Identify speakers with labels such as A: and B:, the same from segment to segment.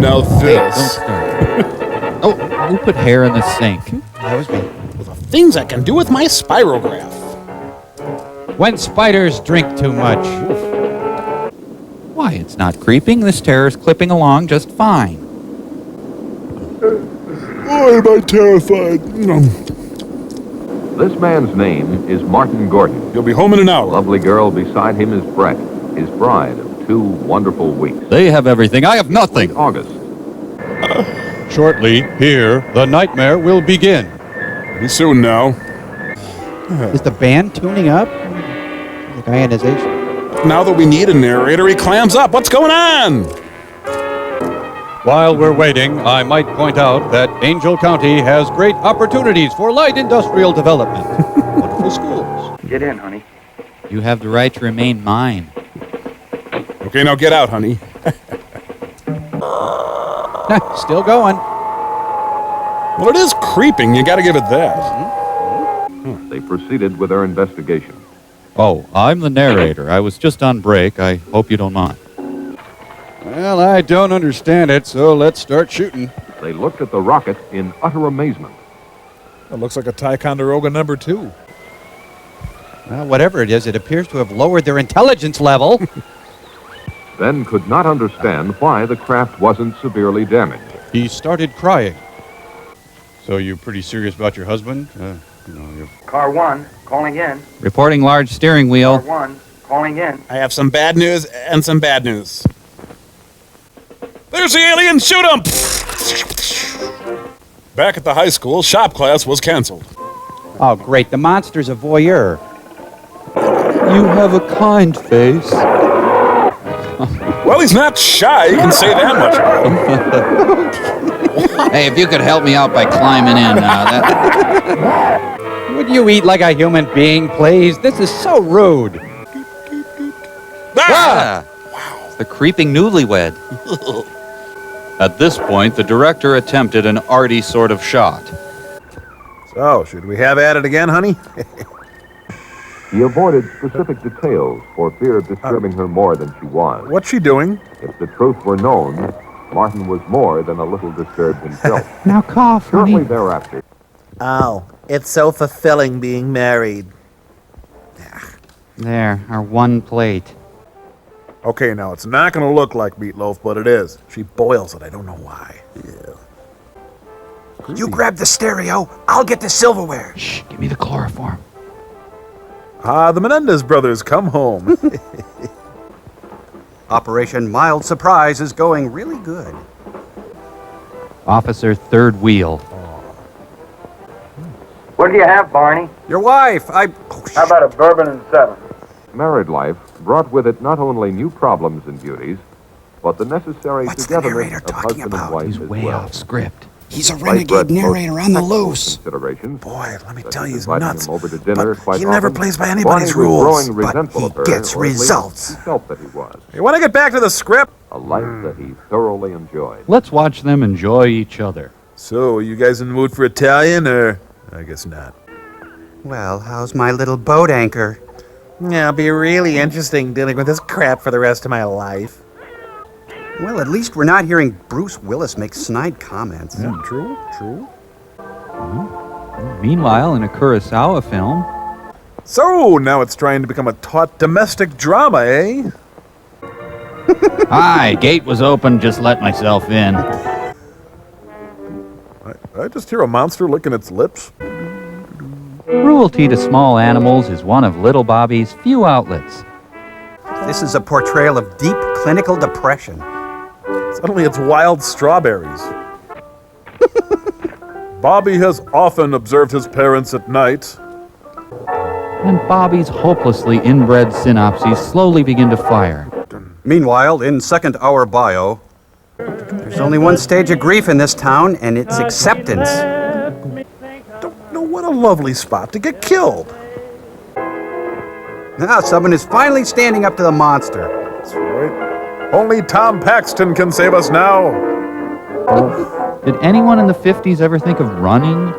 A: Now
B: Hey, don't
A: this.
B: start. Oh, who put hair in the sink?
C: That was me.
A: The things I can do with my spirograph.
C: When spiders drink too much.
B: Why, it's not creeping. This terror's clipping along just fine.
A: Why am I terrified?
D: This man's name is Martin Gordon.
A: You'll be home in an
D: The
A: hour.
D: lovely girl beside him is Brett, his bride of 2 wonderful weeks.
B: They have everything. I have nothing.
D: August.
E: Shortly, here, the nightmare will begin.
A: Be soon now.
C: Is the band tuning up? Like ionization.
A: Now that we need a narrator, he clams up. What's going on?
E: While we're waiting, I might point out that Angel County has great opportunities for light industrial development. Wonderful schools.
F: Get in, honey.
B: You have the right to remain mine.
A: Okay, now get out, honey.
C: Still going.
A: Well, it is creeping. You gotta give it that.
D: They proceeded with their investigation.
B: Oh, I'm the narrator. I was just on break. I hope you don't mind.
E: Well, I don't understand it, so let's start shooting.
D: They looked at the rocket in utter amazement.
G: It looks like a Ticonderoga number 2.
C: Well, whatever it is, it appears to have lowered their intelligence level.
D: Then could not understand why the craft wasn't severely damaged.
E: He started crying. So you're pretty serious about your husband?
F: Car 1, calling in.
B: Reporting large steering
F: Car
B: wheel.
F: 1, calling in.
A: I have some bad news and some bad news. There's the alien! Shoot him! Back at the high school, shop class was canceled.
C: Oh, great. The monster's a voyeur.
B: You have a kind face.
A: Well, he's not shy. You can say that much about him.
B: Hey, if you could help me out by climbing in,
C: Would you eat like a human being, please? This is so rude.
A: Ah!
B: Wow. It's the creeping newlywed. At this point, the director attempted an arty sort of shot.
G: So, should we have at it again, honey?
D: He avoided specific details for fear of disturbing her more than she was.
G: What's she doing?
D: If the truth were known, Martin was more than a little disturbed himself.
C: Now cough,
D: Shortly
C: honey.
D: thereafter,
H: Oh, it's so fulfilling being married.
B: There, our one plate.
G: Okay, now, it's not going to look like meatloaf, but it is. She boils it. I don't know why.
C: You grab the stereo, I'll get the silverware.
B: Shh, give me the chloroform.
G: Ah, the Menendez brothers come home.
C: Operation Mild Surprise is going really good.
B: Officer third wheel.
F: What do you have, Barney?
C: Your wife,
F: How about a bourbon and 7?
D: married life brought with it not only new problems and duties, but the necessary
C: What's the
D: togetherness
C: narrator
D: of
C: talking
D: husband
C: about?
D: and wife
B: He's
D: as
B: way
D: well.
B: off script.
C: He's a
D: Despite Brett's
C: narrator
D: most
C: on the
D: tactful
C: loose.
D: considerations,
G: Boy, let me
D: such
G: tell
D: as
G: you, he's
D: inviting
G: nuts.
D: him over to dinner
G: But
D: quite
G: he never
D: often,
G: plays by
D: Barney
G: anybody's
D: was
G: rules.
D: growing
G: But
D: resentful
G: he
D: of her,
G: gets
D: or at least
G: results.
D: He felt that he was.
G: You want to get back to the script?
D: A life that he thoroughly enjoyed.
B: Let's watch them enjoy each other.
G: So, you guys in the mood for Italian, or? I guess not.
C: Well, how's my little boat anchor?
H: Yeah, it'll be really interesting dealing with this crap for the rest of my life.
C: Well, at least we're not hearing Bruce Willis make snide comments.
G: Yeah, true.
B: Meanwhile, in a Kurosawa film,
G: So, now it's trying to become a taut domestic drama, eh?
B: hi, gate was open, just let myself in.
G: I just hear a monster licking its lips.
B: Cruelty to small animals is one of Little Bobby's few outlets.
C: This is a portrayal of deep clinical depression.
G: Suddenly it's wild strawberries. Bobby has often observed his parents at night.
B: And Bobby's hopelessly inbred synapses slowly begin to fire.
C: Meanwhile, in second hour bio, there's only one stage of grief in this town, and it's acceptance.
G: Don't know what a lovely spot to get killed.
C: Now someone is finally standing up to the monster.
G: That's right. Only Tom Paxton can save us now.
B: Did anyone in the 50s ever think of running?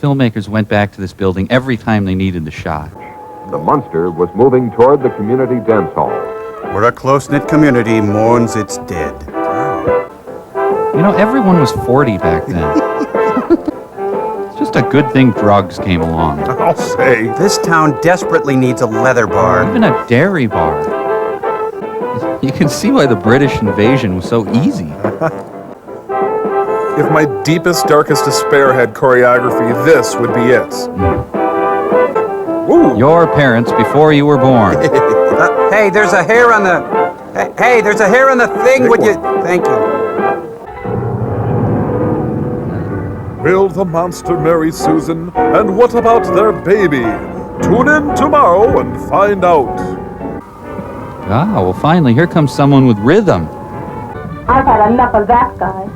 B: Filmmakers went back to this building every time they needed the shot.
D: The monster was moving toward the community dance hall.
C: Where a close-knit community mourns its dead.
B: You know, everyone was 40 back then. It's just a good thing drugs came along.
G: I'll say.
C: This town desperately needs a leather bar.
B: Even a dairy bar. You can see why the British invasion was so easy.
G: If my deepest, darkest despair had choreography, this would be it. Ooh.
B: Your parents before you were born.
C: Hey, there's a hair on the... Hey, there's a hair on the thing. Would you... Thank you.
G: Will the monster marry Susan? And what about their baby? Tune in tomorrow and find out.
B: Ah, well, finally, here comes someone with rhythm.
I: I've had enough of that guy.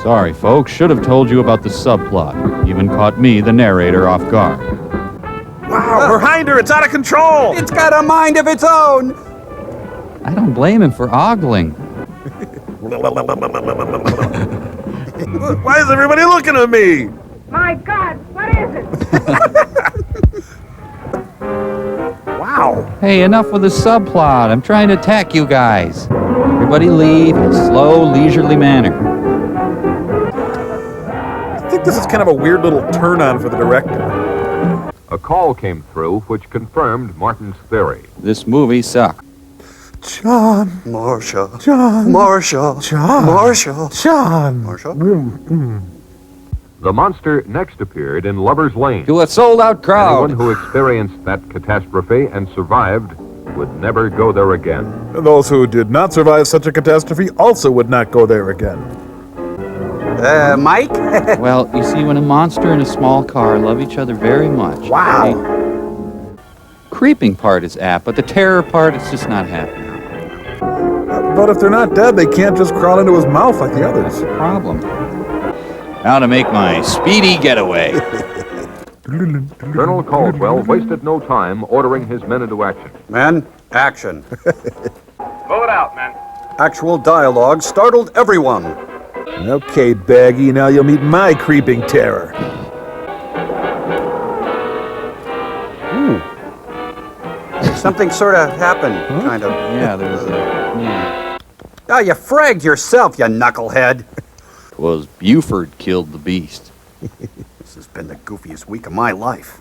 B: Sorry, folks. Should have told you about the subplot. Even caught me, the narrator, off guard.
G: Wow, behind her, it's out of control!
C: It's got a mind of its own.
B: I don't blame him for ogling.
G: Why is everybody looking at me?
I: My God, what is it?
G: Wow.
B: Hey, enough with the subplot. I'm trying to attack you guys. Everybody leave in a slow, leisurely manner.
G: I think this is kind of a weird little turn-on for the director.
D: A call came through which confirmed Martin's theory.
B: This movie sucked.
G: John.
C: Marcia.
G: John.
C: Marcia.
G: John.
C: Marcia.
G: John.
C: Marcia?
D: The monster next appeared in Lover's Lane.
B: To a sold-out crowd.
D: Anyone who experienced that catastrophe and survived would never go there again.
G: And those who did not survive such a catastrophe also would not go there again.
C: Mike?
B: Well, you see, when a monster and a small car love each other very much...
C: Wow.
B: The creeping part is apt, but the terror part is just not happening.
G: But if they're not dead, they can't just crawl into his mouth like the others.
B: Problem. Now to make my speedy getaway.
D: Colonel Caldwell wasted no time ordering his men into action.
C: Men, action.
F: Pull it out, man.
C: Actual dialogue startled everyone.
G: Okay, Baggy, now you'll meet my creeping terror. Ooh.
C: Something sort of happened, kind of.
B: Yeah, there was a... Yeah.
C: Oh, you fragged yourself, you knucklehead.
B: 'Twas Buford killed the beast.
C: This has been the goofiest week of my life.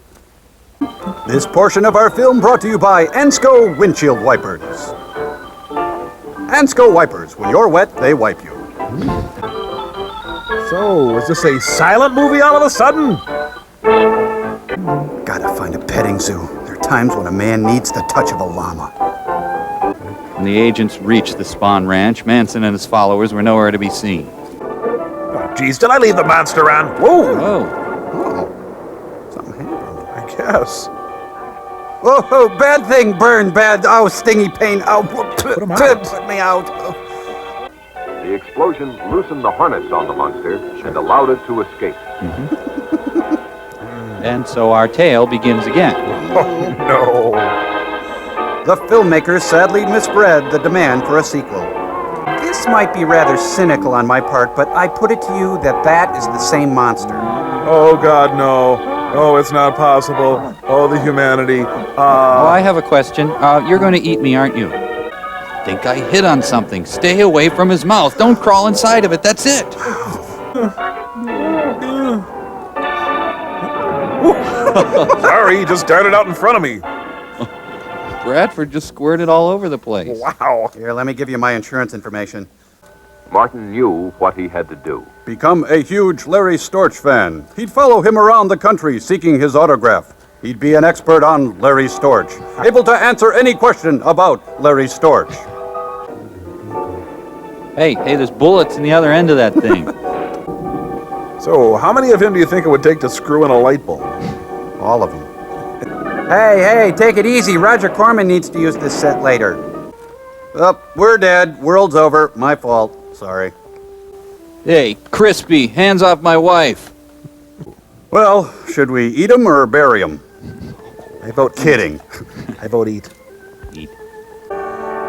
C: This portion of our film brought to you by Ansco Windshield Wipers. Ansco Wipers. When you're wet, they wipe you.
G: So, is this a silent movie all of a sudden?
C: Gotta find a petting zoo. There are times when a man needs the touch of a llama.
B: When the agents reached the Spawn Ranch, Manson and his followers were nowhere to be seen.
G: Oh, geez, did I leave the monster on? Whoa!
B: Oh,
C: Oh, something happened.
G: I guess.
C: Oh, bad thing, burn, bad. Oh, stingy pain. Oh,
G: Put him out.
C: put me out.
D: The explosion loosened the harness on the monster and allowed it to escape.
B: and so our tale begins again.
G: Oh, no.
C: The filmmakers sadly misread the demand for a sequel. This might be rather cynical on my part, but I put it to you that that is the same monster.
G: Oh, God, no. Oh, it's not possible. Oh, the humanity.
B: Oh, I have a question. You're going to eat me, aren't you? I think I hit on something. Stay away from his mouth. Don't crawl inside of it. That's it.
G: Sorry, he just darted out in front of me.
B: Bradford just squirted all over the place.
G: Wow.
C: Here, let me give you my insurance information.
D: Martin knew what he had to do.
C: Become a huge Larry Storch fan. He'd follow him around the country seeking his autograph. He'd be an expert on Larry Storch, able to answer any question about Larry Storch.
B: Hey, there's bullets in the other end of that thing.
G: So, how many of him do you think it would take to screw in a light bulb?
C: All of them. Hey, take it easy. Roger Corman needs to use this set later. Oh, we're dead. World's over. My fault. Sorry.
B: Hey, Crispy, hands off my wife.
C: Well, should we eat him or bury him?
G: I vote
C: Kidding.
G: I vote eat.
B: Eat.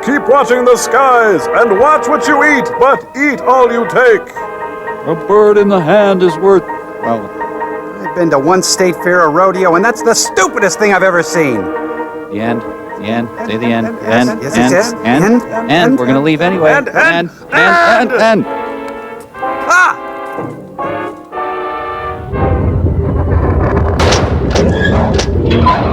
G: Keep watching the skies and watch what you eat, but eat all you take.
B: A bird in the hand is worth... Well,
C: I've been to one state fair or rodeo, and that's the stupidest thing I've ever seen.
B: the end. The end. Say the end.
C: Yes, yes, yes. End.
B: End. We're going to leave anyway.
G: End.
B: End.
I: Bye.